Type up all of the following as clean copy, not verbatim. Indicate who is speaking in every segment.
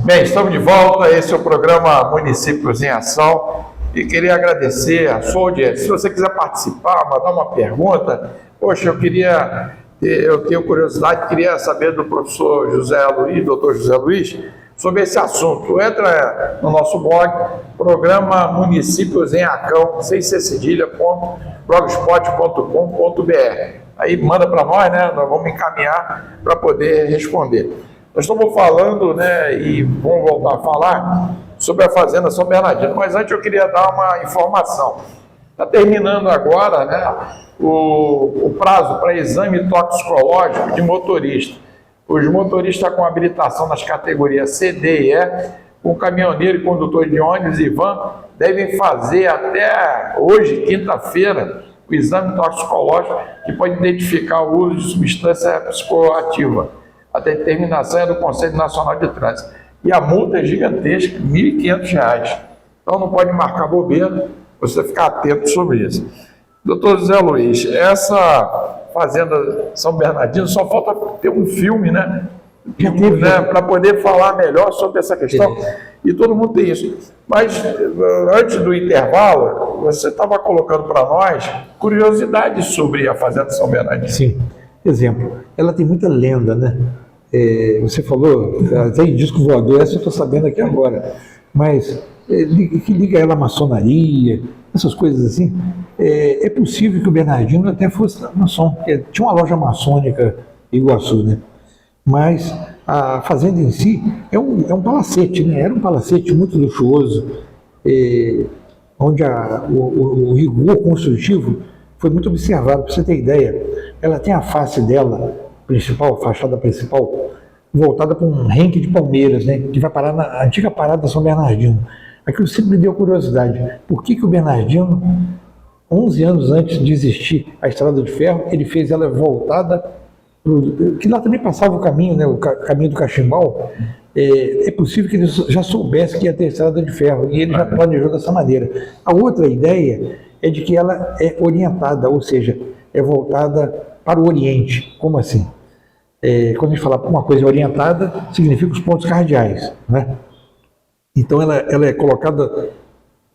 Speaker 1: Bem, estamos de volta. Esse é o programa Municípios em Ação e queria agradecer a sua audiência. Se você quiser participar, mandar uma pergunta, poxa, eu tenho curiosidade, queria saber do professor José Luiz, doutor José Luiz, sobre esse assunto. Entra no nosso blog, programa Municípios em Acão, sem ser cedilha.blogspot.com.br. Aí manda para nós, né? Nós vamos encaminhar para poder responder. Nós estamos falando, né, e vamos voltar a falar sobre a Fazenda São Bernardino, mas antes eu queria dar uma informação. Está terminando agora, né, o prazo para exame toxicológico de motorista. Os motoristas com habilitação nas categorias C, D e E, com caminhoneiro e condutor de ônibus e van, devem fazer até hoje, quinta-feira, o exame toxicológico que pode identificar o uso de substância psicoativa. A determinação é do Conselho Nacional de Trânsito. E a multa é gigantesca, R$ 1.500. Então não pode marcar bobeira, você ficar atento sobre isso. Doutor José Luiz, essa Fazenda São Bernardino, só falta ter um filme, né? Para poder falar melhor sobre essa questão. E todo mundo tem isso. Mas antes do intervalo, você estava colocando para nós curiosidades sobre a Fazenda São Bernardino.
Speaker 2: Sim. Exemplo, ela tem muita lenda, né? Você falou, tem disco voador, essa eu estou sabendo aqui agora, mas que liga ela à maçonaria, essas coisas assim. É possível que o Bernardino até fosse maçom, tinha uma loja maçônica em Iguaçu, né? Mas a fazenda em si é um palacete, né? Era um palacete muito luxuoso, onde o rigor construtivo foi muito observado. Para você ter ideia, ela tem a face dela principal, a fachada principal, voltada para um renque de palmeiras, né, que vai parar na antiga parada São Bernardino. Aquilo sempre me deu curiosidade. Por que o Bernardino, 11 anos antes de existir a Estrada de Ferro, ele fez ela voltada, que lá também passava o caminho, né, o caminho do Cachimbal. É possível que ele já soubesse que ia ter Estrada de Ferro, e ele já planejou dessa maneira. A outra ideia é de que ela é orientada, ou seja, é voltada para o Oriente. Como assim? Quando a gente fala uma coisa orientada, significa os pontos cardeais, né? Então ela é colocada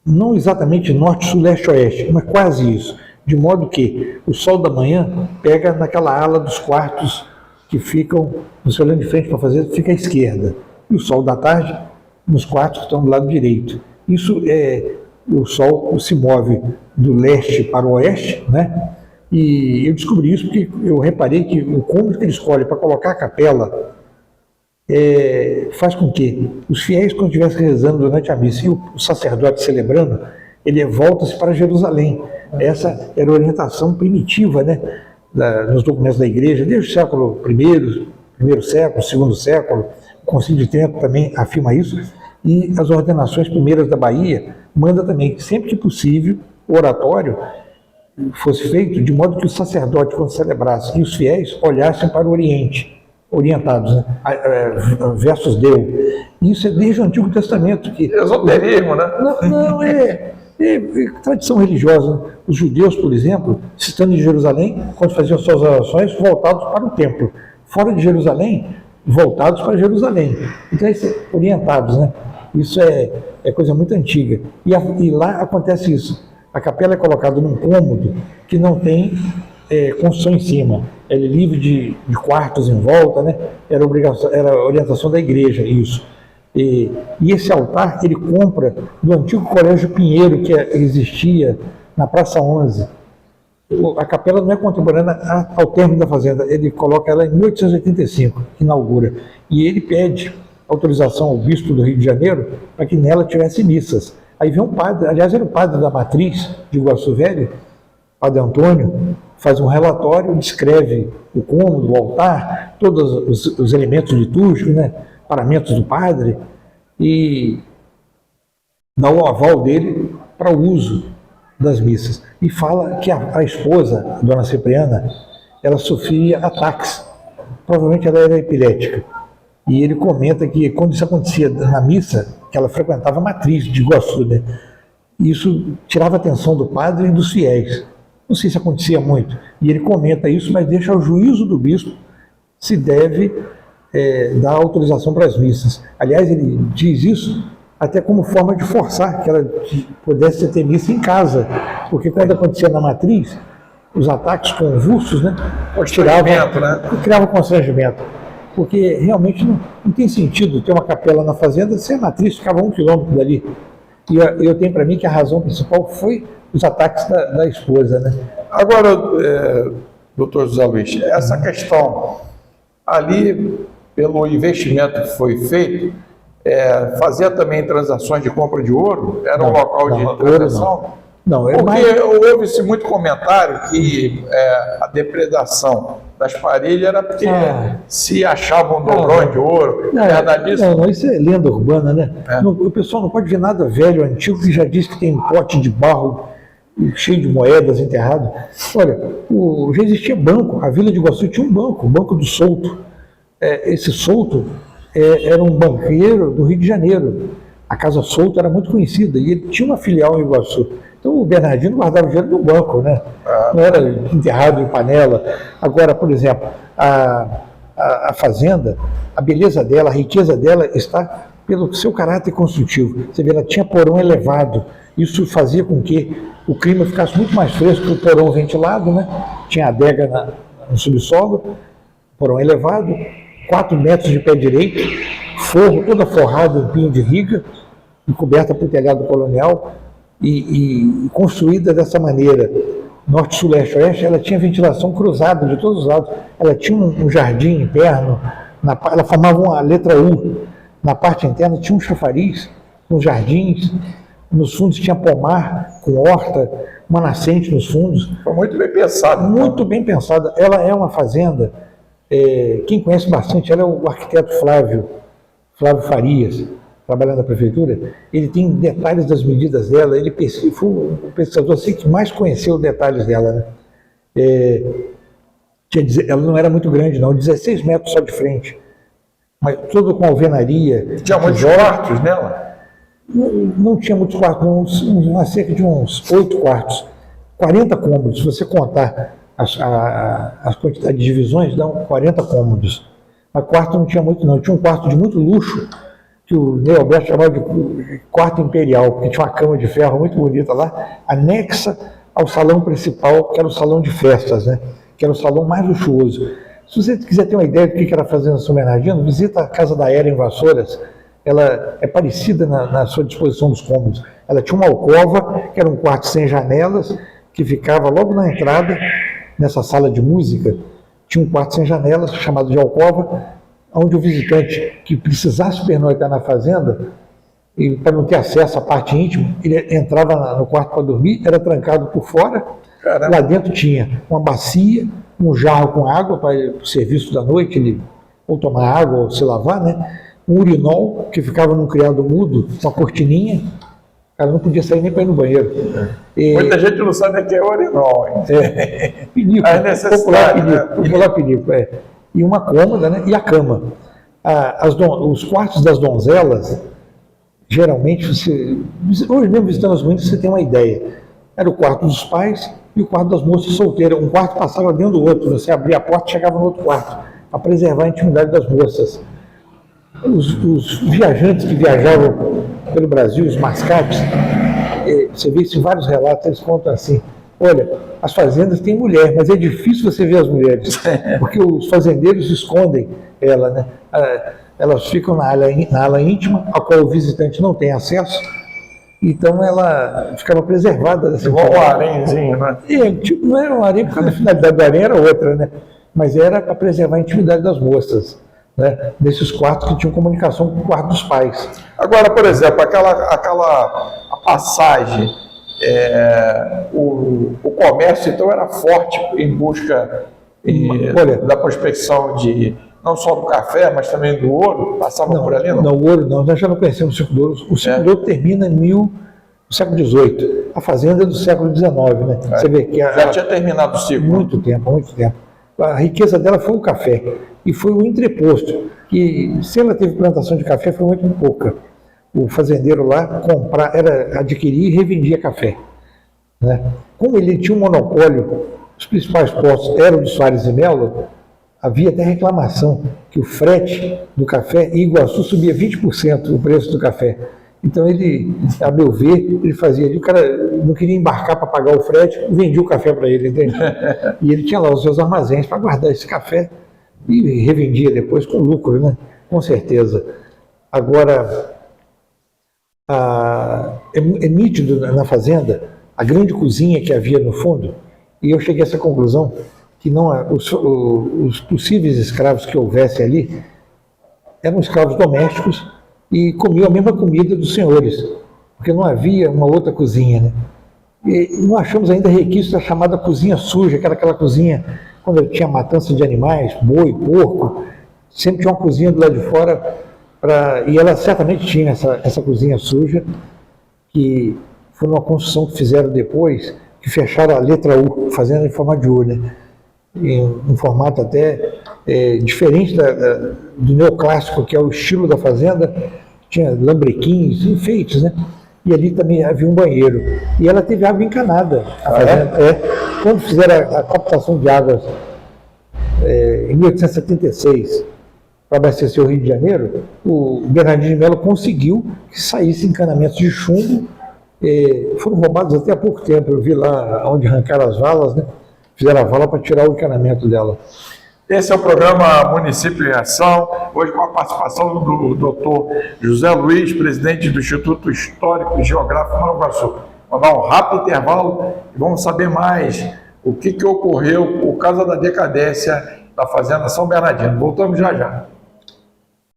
Speaker 2: não exatamente norte, sul, leste, oeste, mas quase isso, de modo que o sol da manhã pega naquela ala dos quartos que ficam, você olhando de frente para fazer, fica à esquerda, e o sol da tarde nos quartos que estão do lado direito. Isso o sol se move do leste para o oeste, né? E eu descobri isso porque eu reparei que o cômodo que ele escolhe para colocar a capela faz com que os fiéis, quando estivessem rezando durante a missa e o sacerdote celebrando, ele volta-se para Jerusalém. Essa era a orientação primitiva, né, nos documentos da igreja, desde o século primeiro século, segundo século. O Concílio de Trento também afirma isso, e as ordenações primeiras da Bahia manda também que sempre que possível o oratório fosse feito de modo que o sacerdote, quando celebrasse, e os fiéis olhassem para o Oriente, orientados, né? Versus Deus. Isso é desde o Antigo Testamento.
Speaker 1: Esoterismo, né?
Speaker 2: Não, é tradição religiosa. Né? Os judeus, por exemplo, estando em Jerusalém, quando faziam suas orações, voltados para o templo. Fora de Jerusalém, voltados para Jerusalém. Então, orientados, né? Isso é coisa muito antiga. E lá acontece isso. A capela é colocada num cômodo que não tem construção em cima. Ela é livre de quartos em volta, né? Era a orientação da igreja, isso. E esse altar ele compra do antigo Colégio Pinheiro, que existia na Praça 11. A capela não é contemporânea ao término da fazenda. Ele coloca ela em 1885, inaugura. E ele pede autorização ao bispo do Rio de Janeiro para que nela tivesse missas. Aí vem um padre, aliás, era o padre da matriz de Iguaçu Velho, Padre Antônio, faz um relatório, descreve o cômodo, o altar, todos os elementos litúrgicos, né, paramentos do padre, e dá o aval dele para o uso das missas. E fala que a esposa, a dona Cipriana, ela sofria ataques, provavelmente ela era epilética. E ele comenta que quando isso acontecia na missa, que ela frequentava a matriz de Iguaçu, né? Isso tirava a atenção do padre e dos fiéis. Não sei se acontecia muito. E ele comenta isso, mas deixa ao juízo do bispo se deve dar autorização para as missas. Aliás, ele diz isso até como forma de forçar que ela pudesse ter missa em casa, porque quando acontecia na matriz, os ataques convulsos, né, criavam constrangimento, porque realmente não tem sentido ter uma capela na fazenda se a matriz ficava 1 quilômetro dali. E eu tenho para mim que a razão principal foi os ataques da esposa, né?
Speaker 1: Agora, doutor José Luiz, essa questão ali, pelo investimento que foi feito, fazia também transações de compra de ouro? Era um local de transação?
Speaker 2: Não,
Speaker 1: porque houve-se muito comentário que a depredação das paredes era porque se achavam dobrões de ouro.
Speaker 2: Não, verdade isso? Não, isso é lenda urbana, né? O pessoal não pode ver nada velho, antigo, que já diz que tem pote de barro cheio de moedas enterrado. Olha, já existia banco, a Vila de Iguaçu tinha um banco, o Banco do Souto. Esse Souto era um banqueiro do Rio de Janeiro. A Casa Souto era muito conhecida e ele tinha uma filial em Iguaçu. Então o Bernardino guardava o dinheiro no banco, né? Não era enterrado em panela. Agora, por exemplo, a fazenda, a beleza dela, a riqueza dela está pelo seu caráter construtivo. Você vê, ela tinha porão elevado. Isso fazia com que o clima ficasse muito mais fresco que o porão ventilado, né? Tinha adega no subsolo, porão elevado, 4 metros de pé direito, forro toda forrada em pinho de riga, e coberta por telhado colonial, e construída dessa maneira, norte, sul, leste, oeste. Ela tinha ventilação cruzada de todos os lados. Ela tinha um jardim interno, ela formava uma letra U. Na parte interna tinha um chafariz, uns jardins, nos fundos tinha pomar com horta, uma nascente nos fundos.
Speaker 1: Foi muito bem pensado.
Speaker 2: Muito bem pensada. Ela é uma fazenda, quem conhece bastante, ela é o arquiteto Flávio Farias, trabalhando na prefeitura. Ele tem detalhes das medidas dela, ele foi o pesquisador assim, que mais conheceu os detalhes dela, né? Ela não era muito grande, não, 16 metros só de frente, mas toda com alvenaria.
Speaker 1: Tinha muitos quartos nela?
Speaker 2: Não tinha muitos quartos, cerca de uns 8 quartos, 40 cômodos, se você contar as quantidades de divisões, dão 40 cômodos. Mas quarto não tinha muito, não. Tinha um quarto de muito luxo, que o Ney Alberto chamava de quarto imperial, porque tinha uma cama de ferro muito bonita lá, anexa ao salão principal, que era o salão de festas, né? Que era o salão mais luxuoso. Se você quiser ter uma ideia do que era a Fazenda São Bernardino, visita a Casa da Era em Vassouras. Ela é parecida na sua disposição dos cômodos. Ela tinha uma alcova, que era um quarto sem janelas, que ficava logo na entrada, nessa sala de música. Tinha um quarto sem janelas, chamado de alcova, onde o visitante que precisasse pernoitar na fazenda, e para não ter acesso à parte íntima, ele entrava no quarto para dormir, era trancado por fora. Caramba. Lá dentro tinha uma bacia, um jarro com água para o serviço da noite, ele ou tomar água ou se lavar, né? Um urinol que ficava num criado mudo, uma cortininha. O cara não podia sair nem para ir no banheiro.
Speaker 1: Muita gente não sabe o que é urinol.
Speaker 2: Pinico, popular pinico. E uma cômoda, né? E a cama. Os quartos das donzelas, geralmente, hoje mesmo visitando as ruínas, você tem uma ideia. Era o quarto dos pais e o quarto das moças solteiras. Um quarto passava dentro do outro. Você abria a porta e chegava no outro quarto, para preservar a intimidade das moças. Os viajantes que viajavam pelo Brasil, os mascates, você vê isso em vários relatos, eles contam assim: olha, as fazendas têm mulher, mas é difícil você ver as mulheres, porque os fazendeiros escondem ela, né? Elas ficam na ala íntima, a qual o visitante não tem acesso, então ela ficava preservada.
Speaker 1: Igual um harémzinho, né?
Speaker 2: Não era um harém, porque a finalidade do harém era outra, né? Mas era para preservar a intimidade das moças, né? Desses quartos que tinham comunicação com o quarto dos pais.
Speaker 1: Agora, por exemplo, a passagem, o comércio então era forte em busca da prospecção não só do café, mas também do ouro. Passava por ali, não?
Speaker 2: Não, o ouro não, nós já não conhecemos o ciclo do ouro. O ciclo do ouro termina no século XVIII. A fazenda é do século XIX, né? Você vê que
Speaker 1: já tinha terminado o ciclo.
Speaker 2: Muito tempo. A riqueza dela foi o café e foi o entreposto, que se ela teve plantação de café foi muito pouca. O fazendeiro lá adquiria e revendia café, né? Como ele tinha um monopólio, os principais postos eram de Soares e Melo, havia até reclamação que o frete do café em Iguaçu subia 20% o preço do café. Então ele, a meu ver, ele fazia, o cara não queria embarcar para pagar o frete, vendia o café para ele, entende? E ele tinha lá os seus armazéns para guardar esse café e revendia depois com lucro, né? Com certeza. Agora, é nítido na fazenda a grande cozinha que havia no fundo, e eu cheguei a essa conclusão que não os possíveis escravos que houvesse ali eram escravos domésticos e comiam a mesma comida dos senhores, porque não havia uma outra cozinha, né? E não achamos ainda requisitos da chamada cozinha suja, que era aquela cozinha quando tinha matança de animais, boi, porco, sempre tinha uma cozinha do lado de fora, e ela certamente tinha essa cozinha suja, que foi uma construção que fizeram depois, que fecharam a letra U, fazendo em forma de U, né? Em um formato até diferente do neoclássico, que é o estilo da fazenda, tinha lambrequins, enfeites, né? E ali também havia um banheiro. E ela teve água encanada, a fazenda. Quando fizeram a captação de águas em 1876, para abastecer o Rio de Janeiro, o Bernardino de Melo conseguiu que saísse encanamentos de chumbo, foram roubados até há pouco tempo, eu vi lá onde arrancaram as valas, né? Fizeram a vala para tirar o encanamento dela.
Speaker 1: Esse é o programa Município em Ação, hoje com a participação do doutor José Luiz, presidente do Instituto Histórico e Geográfico Nova Iguaçu. Vamos dar um rápido intervalo e vamos saber mais o que ocorreu por causa da decadência da Fazenda São Bernardino. Voltamos já já.